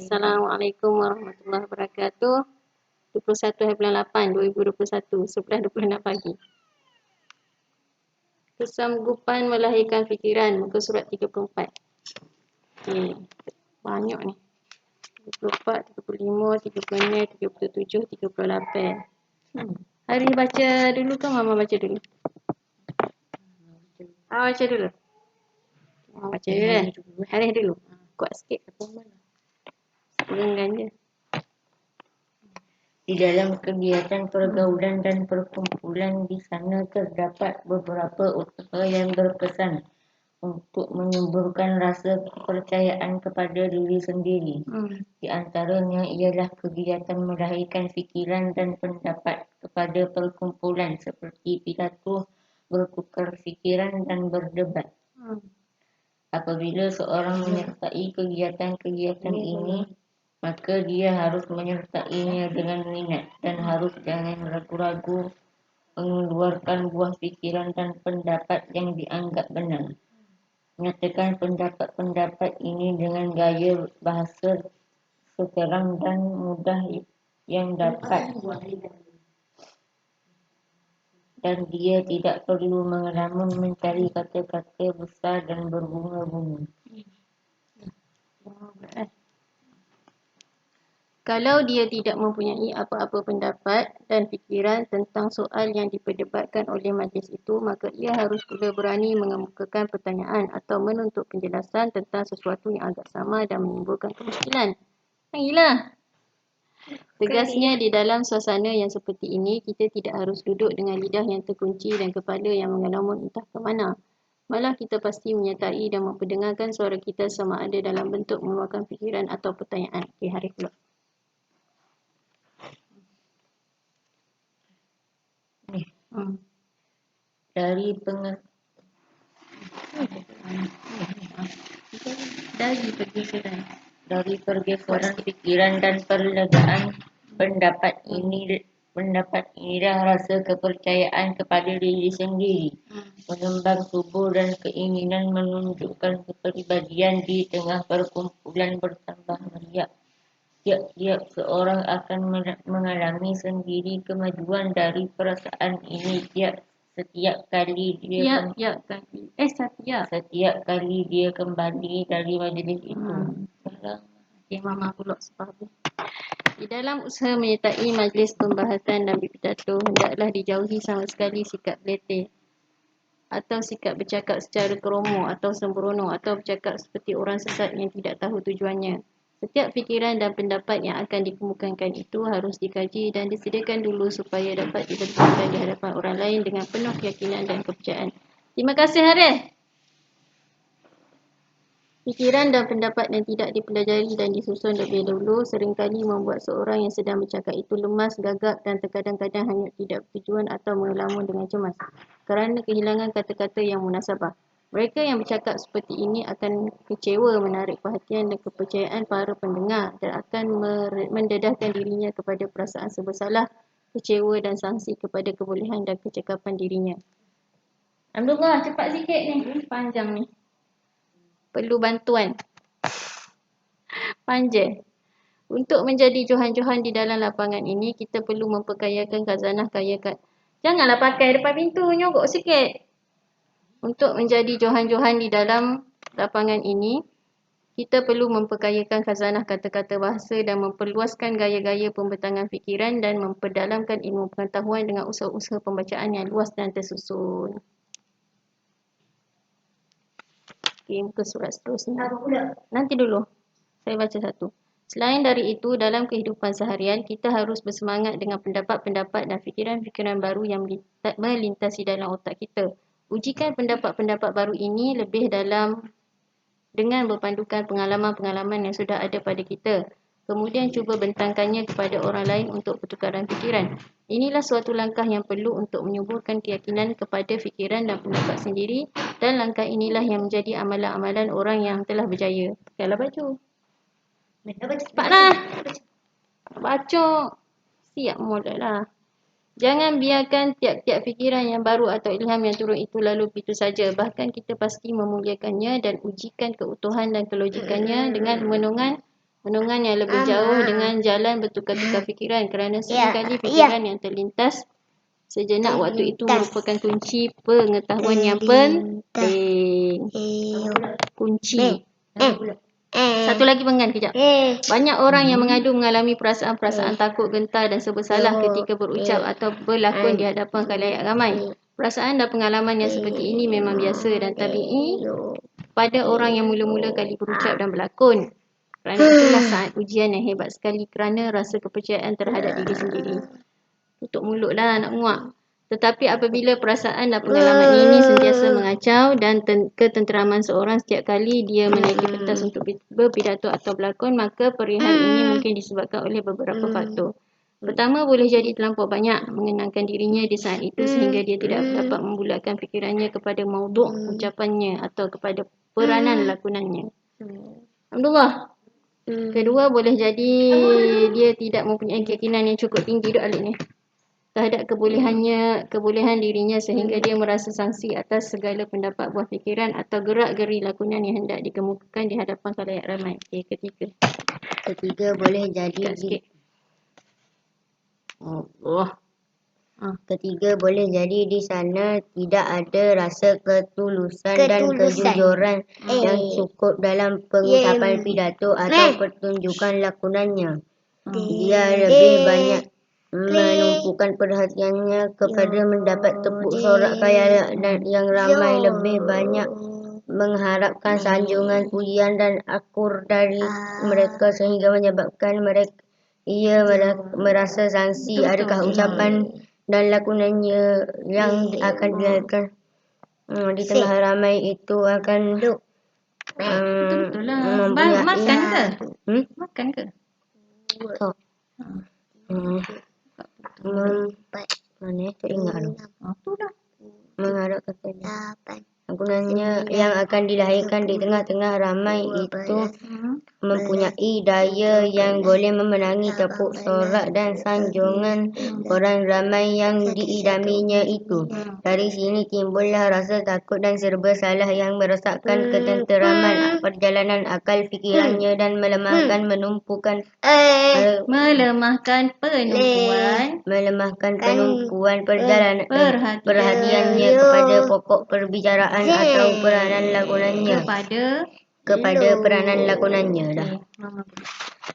Assalamualaikum warahmatullahi wabarakatuh. 21/8/2021, 11:26 pagi. Kesanggupan melahirkan fikiran, muka surat 34. Okey, banyak ni. 34, 35, 36, 37, 38. Hari baca dulu ke Mama baca dulu? Baca dulu. Baca dulu lah. Hari dulu. Kuat sikit. Kurangkan je. Di dalam kegiatan pergaulan dan perkumpulan di sana terdapat beberapa usaha yang berkesan untuk menyuburkan rasa kepercayaan kepada diri sendiri. Di antaranya ialah kegiatan melahirkan fikiran dan pendapat kepada perkumpulan seperti pidato, bertukar fikiran dan berdebat. Apabila seorang menyertai kegiatan-kegiatan ini, maka dia harus menyertainya dengan minat dan harus jangan ragu-ragu mengeluarkan buah fikiran dan pendapat yang dianggap benar. Menyatakan pendapat-pendapat ini dengan gaya bahasa seterang dan mudah yang dapat, dan dia tidak perlu mengelamun mencari kata-kata besar dan berbunga-bunga. Kalau dia tidak mempunyai apa-apa pendapat dan fikiran tentang soal yang diperdebatkan oleh majlis itu, maka ia harus pula berani mengemukakan pertanyaan atau menuntut penjelasan tentang sesuatu yang agak sama dan menimbulkan kemuskilan. Gila. Tegasnya, di dalam suasana yang seperti ini, kita tidak harus duduk dengan lidah yang terkunci dan kepala yang mengelamun entah ke mana. Malah kita pasti menyertai dan memperdengarkan suara kita sama ada dalam bentuk mengeluarkan fikiran atau pertanyaan. Okey, hari pula. Dari pergeseran pikiran dan perlegaan pendapat inilah rasa kepercayaan kepada diri sendiri mengembang subur dan keinginan menunjukkan kepribadian di tengah perkumpulan bertambah meriah. Tiap-tiap seorang akan mengalami sendiri kemajuan dari perasaan ini setiap kali dia kembali dari majlis itu. Mama pulak sebab di dalam usaha menyertai majlis pembahasan dan berpidato, hendaklah dijauhi sama sekali sikap beletih atau sikap bercakap secara keromo atau sembrono atau bercakap seperti orang sesat yang tidak tahu tujuannya. Setiap fikiran dan pendapat yang akan dikemukakan itu harus dikaji dan disediakan dulu supaya dapat diperbincangkan di hadapan orang lain dengan penuh keyakinan dan kepercayaan. Terima kasih, Harith. Fikiran dan pendapat yang tidak dipelajari dan disusun lebih dahulu seringkali membuat seorang yang sedang bercakap itu lemas, gagap dan terkadang-kadang hanya tidak bertujuan atau mengelamun dengan cemas kerana kehilangan kata-kata yang munasabah. Mereka yang bercakap seperti ini akan kecewa menarik perhatian dan kepercayaan para pendengar dan akan mendedahkan dirinya kepada perasaan bersalah, kecewa dan sangsi kepada kebolehan dan kecekapan dirinya. Alhamdulillah, cepat sikit ni. Panjang ni. Perlu bantuan. Panjang. Untuk menjadi johan-johan di dalam lapangan ini, kita perlu memperkayakan khazanah Janganlah pakai depan pintu, nyogok sikit. Untuk menjadi johan-johan di dalam lapangan ini, kita perlu memperkayakan khazanah kata-kata bahasa dan memperluaskan gaya-gaya pembentangan fikiran dan memperdalamkan ilmu pengetahuan dengan usaha-usaha pembacaan yang luas dan tersusun. Okey, muka surat seterusnya. Nanti dulu. Saya baca satu. Selain dari itu, dalam kehidupan seharian, kita harus bersemangat dengan pendapat-pendapat dan fikiran-fikiran baru yang melintasi dalam otak kita. Ujikan pendapat-pendapat baru ini lebih dalam dengan berpandukan pengalaman-pengalaman yang sudah ada pada kita. Kemudian cuba bentangkannya kepada orang lain untuk pertukaran fikiran. Inilah suatu langkah yang perlu untuk menyuburkan keyakinan kepada fikiran dan pendapat sendiri, dan langkah inilah yang menjadi amalan-amalan orang yang telah berjaya. Pakailah baju. Cepatlah. Baca. Siap mulalah. Jangan biarkan tiap-tiap fikiran yang baru atau ilham yang turun itu lalu begitu saja. Bahkan kita pasti memuliakannya dan ujikan keutuhan dan kelojikannya dengan renungan Renungan yang lebih jauh dengan jalan bertukar-tukar fikiran kerana seringkali fikiran yang terlintas sejenak waktu itu merupakan kunci pengetahuan yang penting. Kunci. Satu lagi penggan kejap. Banyak orang yang mengadu mengalami perasaan-perasaan takut, gentar dan serba salah ketika berucap atau berlakon di hadapan khalayak ramai. Perasaan dan pengalaman yang seperti ini memang biasa dan tabii pada orang yang mula-mula kali berucap dan berlakon. Kerana itulah saat ujian yang hebat sekali kerana rasa kepercayaan terhadap diri sendiri. Tutup mulut lah nak muak. Tetapi apabila perasaan dan pengalaman ini sentiasa mengacau dan ketenteraman seorang setiap kali dia menaiki pentas untuk berpidato atau berlakon, maka perihal ini mungkin disebabkan oleh beberapa faktor. Pertama, boleh jadi terlampau banyak mengenangkan dirinya di saat itu sehingga dia tidak dapat membulatkan fikirannya kepada mauduk ucapannya atau kepada peranan lakonannya. Alhamdulillah. Kedua, boleh jadi dia tidak mempunyai keyakinan yang cukup tinggi ni terhadap kebolehan dirinya sehingga dia merasa sangsi atas segala pendapat, buah fikiran atau gerak-geri lakonan yang hendak dikemukakan di hadapan khalayak ramai. Okey, Ketiga, boleh jadi Ketiga, boleh jadi di sana tidak ada rasa ketulusan dan kejujuran yang cukup dalam pengucapan pidato atau pertunjukan lakonannya. Dia lebih banyak menumpukan perhatiannya kepada mendapat tepuk sorak khalayak dan yang ramai, lebih banyak mengharapkan sanjungan, pujian dan akur dari mereka sehingga menyebabkan ia merasa sangsi. Adakah ucapan dan lakonannya yang akan dilahirkan di tengah ramai itu akan betul lah. Makan ke? Makan ke? Mana tak ingat tu. Tu dah. Mengharap katanya. Lakonannya yang akan dilahirkan di tengah-tengah ramai itu mempunyai daya yang boleh memenangi tepuk sorak dan sanjungan orang ramai yang diidaminya itu. Dari sini timbullah rasa takut dan serba salah yang merosakkan ketenteraman perjalanan akal fikirannya dan melemahkan penumpuan perhatiannya kepada pokok perbicaraan atau peranan lakonannya. Kepada peranan lakonannya dah.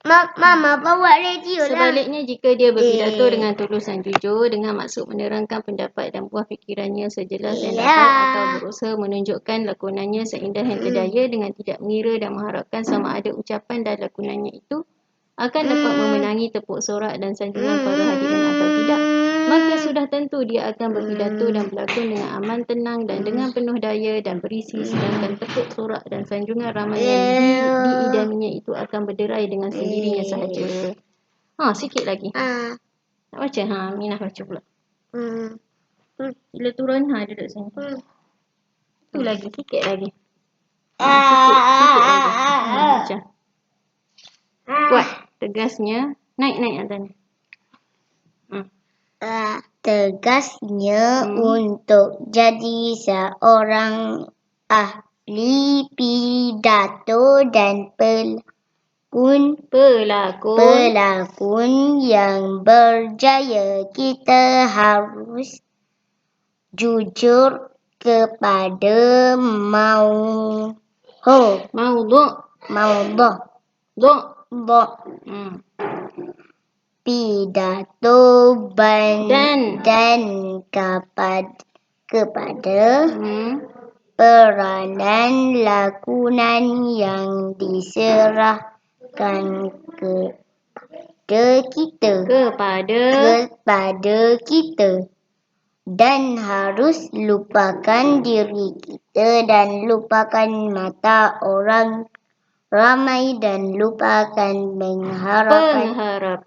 Mama bawa radio lah. Sebaliknya, jika dia berpidato dengan tulus dan jujur dengan maksud menerangkan pendapat dan buah fikirannya sejelas yang dapat atau berusaha menunjukkan lakonannya seindah yang terdaya dengan tidak mengira dan mengharapkan sama ada ucapan dan lakonannya itu akan dapat memenangi tepuk sorak dan sanjungan para hadirin atau tidak, maka sudah tentu dia akan berpidato dan berlakon dengan aman, tenang dan dengan penuh daya dan berisi, sedangkan tepuk sorak dan sanjungan ramai yang diidaminya itu akan berderai dengan sendirinya sahaja. Sikit lagi. Nak baca? Minah baca pula. Bila turun, duduk sini. Tu lagi, sikit lagi. Sikit lagi. Baca. Kuat. Tegasnya. Naik atas ni. Tegasnya untuk jadi seorang ahli pidato dan pelakon yang berjaya, kita harus jujur kepada pidato dan kepada peranan lakonan yang diserahkan kepada kita, dan harus lupakan diri kita dan lupakan mata orang ramai dan lupakan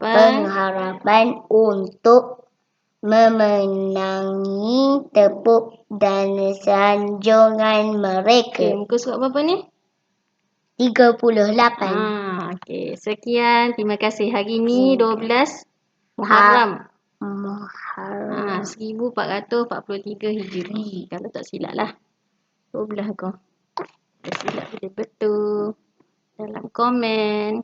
pengharapan untuk memenangi tepuk dan sanjungan mereka. Muka surat berapa ni? 38. Okey, sekian. Terima kasih. Hari ni 12 Muharram. 1443 Hijri. Kalau tak silap lah. 12 kau. Tak silap betul-betul. Dalam komen.